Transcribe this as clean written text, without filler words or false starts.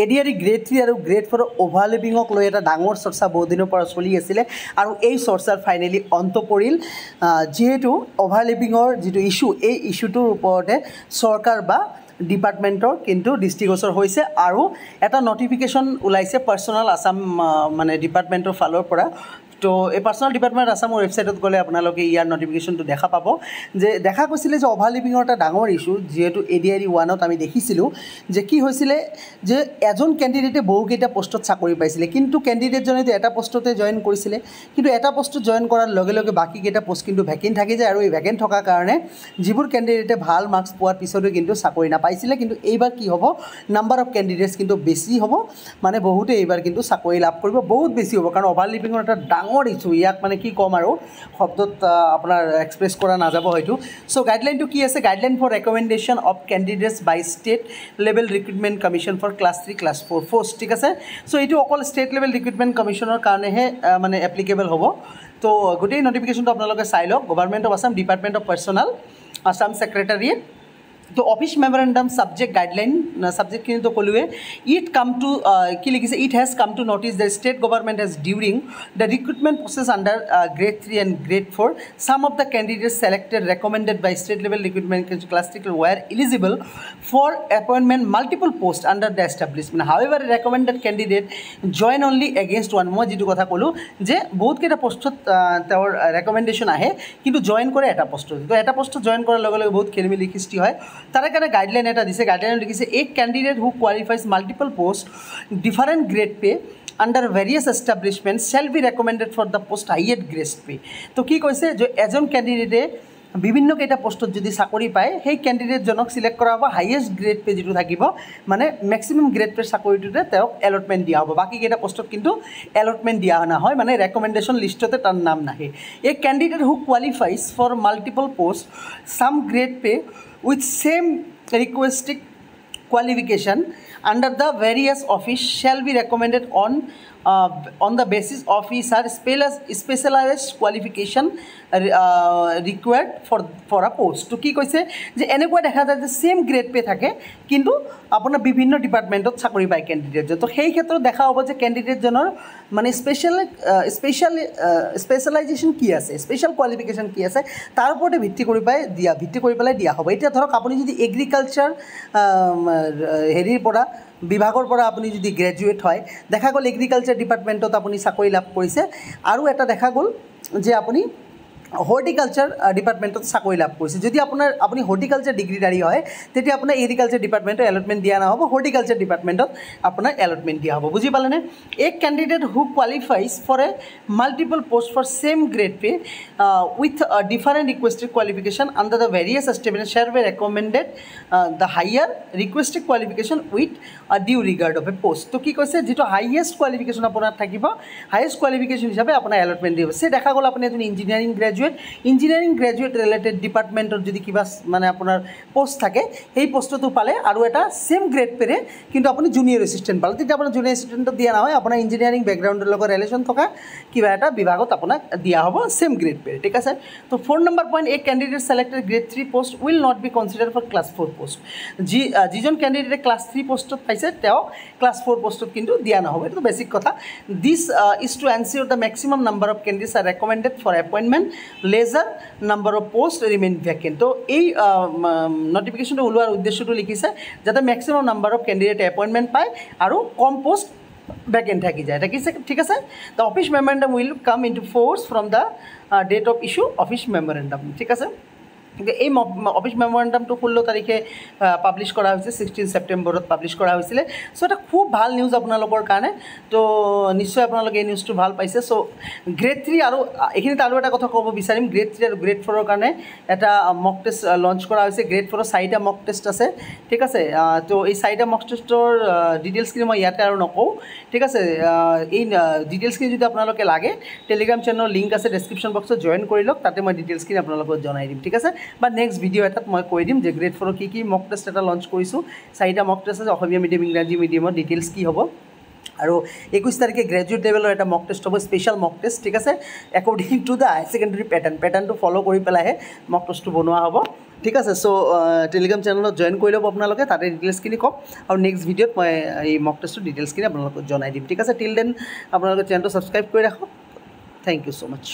ADRE grade 3 আৰু grade 4 অভাৰলেপিঙক লৈ এটা ডাঙৰ চৰ্চা বহু দিনৰ পৰা চলি আছিলে আৰু এই চৰ্চাৰ ফাইনেলি অন্ত পৰিল যেহেতু অভাৰলেপিঙৰ যিটো ইস্যু এই ইস্যুটোৰ ওপৰতে চৰকাৰ বা ডিপাৰ্টমেণ্টৰ কিন্তু দৃষ্টিগোচৰ হৈছে আৰু এটা নটিফিকেশ্যন ওলাইছে পাৰ্চনেল আসাম মানে ডিপাৰ্টমেণ্টৰ ফালৰ পৰা তো এই পাৰ্চনেল ডিপাৰ্টমেণ্ট আসামৰ ৱেবছাইটত গ'লে আপোনালোকে ইয়াৰ নটিফিকেশ্যনটো দেখা পাব যে দেখা গৈছিলে যে অভাৰলিপিঙৰ এটা ডাঙৰ ইস্যু যিহেতু এডিআৰই 1ত আমি দেখিছিলোঁ যে কি হৈছিলে যে এজন কেণ্ডিডেটে বহুকেইটা পোষ্টত চাকৰি পাইছিলে কিন্তু কেণ্ডিডেটজনে এটা পোষ্টতে জইন কৰিছিলে কিন্তু এটা পোষ্টত জইন কৰাৰ লগে লগে বাকীকেইটা পোষ্ট কিন্তু ভেকেণ্ট থাকি যায় আৰু এই ভেকেণ্ট থকাৰ কাৰণে যিবোৰ কেণ্ডিডেটে ভাল মাৰ্কছ পোৱাৰ পিছতো কিন্তু চাকৰি নাপাইছিলে কিন্তু এইবাৰ কি হ'ব নাম্বাৰ অফ কেণ্ডিডেটছ কিন্তু বেছি হ'ব মানে বহুতে এইবাৰ কিন্তু চাকৰি লাভ কৰিব বহুত বেছি হ'ব কাৰণ অভাৰলিপিঙৰ এটা ডাঙৰ ইস্যু ইয়াক মানে কি ক'ম আৰু শব্দত আপোনাৰ এক্সপ্ৰেছ কৰা নাযাব হয়তো চ' গাইডলাইনটো কি আছে guideline for recommendation of candidates by state level recruitment commission for class 3 class 4 post ঠিক আছে চ' এইটো অকল ষ্টেট লেভেল ৰিক্ৰুটমেণ্ট কমিশ্যনৰ কাৰণেহে মানে এপ্লিকেবল হ'ব তো গোটেই নটিফিকেশ্যনটো আপোনালোকে চাই লওক government of Assam department of personnel Assam secretariat তো office memorandum subject guideline subject কিন্তু কলুৱে ইট কাম টু কি লিখিছে it has come to notice the state government has during the recruitment process under grade 3 and grade 4 some of the candidates selected recommended by state level recruitment class 3 were eligible for appointment multiple posts under the establishment however a recommended candidate join only against one মই যেটো কথা কলো যে বহুত কেটা পোষ্টত তেওঁৰ ৰেকমেন্ডেশন আহে কিন্তু জয়েন কৰে এটা পোষ্টত তো এটা পোষ্টত জয়েন কৰাৰ লগে লগে বহুত খেলিমেলি সৃষ্টি হয় তাৰে কাৰণে গাইডলাইন এটা দিছে গাইডলাইন লিখিছে এক candidate who qualifies multiple post different grade pay under various establishments shall be recommended for the post highest grade pay তো কি কৈছে যে এজন ক্যান্ডিডেটে বিভিন্ন কেইটা পোষ্টত যদি চাকৰি পায় সেই ক্যান্ডিডেটজনক সিলেক্ট কৰা হ'ব হাইয়েষ্ট গ্ৰেড পে যেটো থাকিব মানে ম্যাক্সিমাম গ্ৰেড পে চাকৰিটোতে তেওঁক এলটমেন্ট দিয়া হ'ব বাকি কেইটা পোষ্টত কিন্তু এলটমেন্ট দিয়া নহয় মানে ৰেকমেন্ডেশন লিষ্টতে তাৰ নাম নাহে a candidate who qualifies for multiple post same grade pay with same requested qualification under the various office shall be recommended on the basis of his or specialized qualification required for a post to কি কৈছে যে এনেকুৱা দেখা যায় যে same grade pay থাকে কিন্তু আপোনাৰ বিভিন্ন ডিপাৰ্টমেন্টত চাকৰি পায় ক্যান্ডিডেট তো সেই ক্ষেত্ৰত দেখা হ'ব যে ক্যান্ডিডেটজনৰ মানে স্পেশালাইজেশন কি আছে স্পেশাল কোয়ালিফিকেশন কি আছে তাৰ ওপৰতে ভিত্তি কৰি পেলাই দিয়া হ'ব এতিয়া ধৰক আপুনি যদি এগ্ৰিকালচাৰ হেৰিৰ পৰা বিভাগৰ পৰা আপুনি যদি গ্ৰেজুৱেট হয় দেখা গ'ল এগ্ৰিকালচাৰ ডিপাৰ্টমেন্টত আপুনি চাকৰি লাভ কৰিছে আৰু এটা দেখা গ'ল যে আপুনি হৰ্টিকালচাৰ ডিপাৰ্টমেন্টত চাকৰি লাভ কৰিছে যদি আপুনি হৰ্টিকালচাৰ ডিগ্ৰীধাৰী হয় তেতিয়া আপোনাৰ এগ্ৰিকালচাৰ ডিপাৰ্টমেন্টত এলটমেন্ট দিয়া নহ'ব হৰ্টিকালচাৰ ডিপাৰ্টমেন্টত আপোনাৰ এলটমেন্ট দিয়া হ'ব বুজি পালেনে এক candidate who qualifies for a multiple post for same grade pay with different requested qualification under the various establishment shall be recommended the higher requested qualification with due regard of a post তো কি কৈছে যেটো highest qualification আপোনাৰ থাকিব highest qualification হিচাপে আপোনাৰ allotment দিব সে দেখা গ'ল আপুনি এজন ইঞ্জিনিয়াৰিং ইঞ্জিনিয়াৰিং গ্ৰেজুৱেট ৰিলেটেড ডিপাৰ্টমেন্টৰ যদি কিবা মানে আপোনাৰ পোষ্ট থাকে সেই পোষ্টটো পালে আৰু এটা সেম গ্ৰেড পেৰে কিন্তু আপুনি জুনিয়ৰ এসিস্ট্যান্ট পালে তেতিয়া আপোনাৰ জুনিয়ৰ এসিস্ট্যান্টত দিয়া নহয় আপোনাৰ ইঞ্জিনিয়াৰিং ব্যাকগ্ৰাউণ্ডৰ লগত ৰিলেশ্যন থকা কিবা এটা বিভাগত আপোনাক দিয়া হ'ব সেম গ্ৰেড পেৰে ঠিক আছে তো 4 নম্বৰ পইণ্ট এক candidate selected grade 3 post will not be considered for class 4 post যিজন ক্যান্ডিডেটে ক্লাছ 3 পোষ্টত পাইছে তেওঁ ক্লাছ 4 পোষ্টত কিন্তু দিয়া নহ'ব এইটো বেসিক কথা this is to ensure the maximum number of candidates are recommended for appointment lesser number of post remain vacant তো এই নটিফিকেশ্যনটো ওলোৱাৰ উদ্দেশ্যটো লিখিছে যাতে maximum number of candidate appointment পায় আৰু কম পোষ্ট ভেকেণ্ট থাকি যায় ঠিক আছে the office memorandum will come into force from the date of issue office memorandum ঠিক আছে এই অফিস মেমোৰেণ্ডামটো 16 তাৰিখে পাব্লিছ কৰা হৈছে 16 ছেপ্টেম্বৰত পাব্লিছ কৰা হৈছিলে সো এটা খুব ভাল নিউজ আপোনালোকৰ কাৰণে তো নিশ্চয় আপোনালোকে এই নিউজটো ভাল পাইছে সো গ্ৰেড 3 আৰু এইখিনিত আৰু এটা কথা ক'ব বিচাৰিম গ্ৰেড 3 আৰু গ্ৰেড 4ৰ কাৰণে এটা মক টেষ্ট লঞ্চ কৰা হৈছে গ্ৰেড 4ৰ 4টা মক টেষ্ট আছে ঠিক আছে তো এই 4টা মক টেষ্টৰ ডিটেইলছখিনি মই ইয়াতে আৰু নকওঁ ঠিক আছে এই ডিটেইলছখিনি যদি আপোনালোকে লাগে টেলিগ্ৰাম চেনেলৰ লিংক আছে ডেছক্ৰিপশ্যন বক্সত জয়েন কৰি লওক তাতে মই ডিটেইলছখিনি আপোনালোকক জনাই দিম ঠিক আছে বা নেক্সট ভিডিও এটাত মই কৈ দিম যে গ্ৰেড 4 কি মক টেষ্ট এটা লঞ্চ কৰিছোঁ 4টা মক টেষ্ট আছে অসমীয়া মিডিয়াম ইংৰাজী মিডিয়ামৰ ডিটেইলছ কি হ'ব আৰু 21 তাৰিখে গ্ৰেজুৱেট লেভেলৰ এটা মক টেষ্ট হ'ব স্পেশাল মক টেষ্ট ঠিক আছে according to the higher secondary পেটাৰ্ণটো ফলো কৰি পেলাইহে মক টেষ্টটো বনোৱা হ'ব ঠিক আছে চ' টেলিগ্ৰাম চেনেলত জইন কৰি ল'ব আপোনালোকে তাতে ডিটেইলছখিনি ক'ম আৰু নেক্সট ভিডিঅ'ত মই এই মক টেষ্টৰ ডিটেইলছখিনি আপোনালোকক জনাই দিম ঠিক আছে টিল দেন আপোনালোকে চেনেলটো ছাবস্ক্ৰাইব কৰি ৰাখক থেংক ইউ ছ' মাছ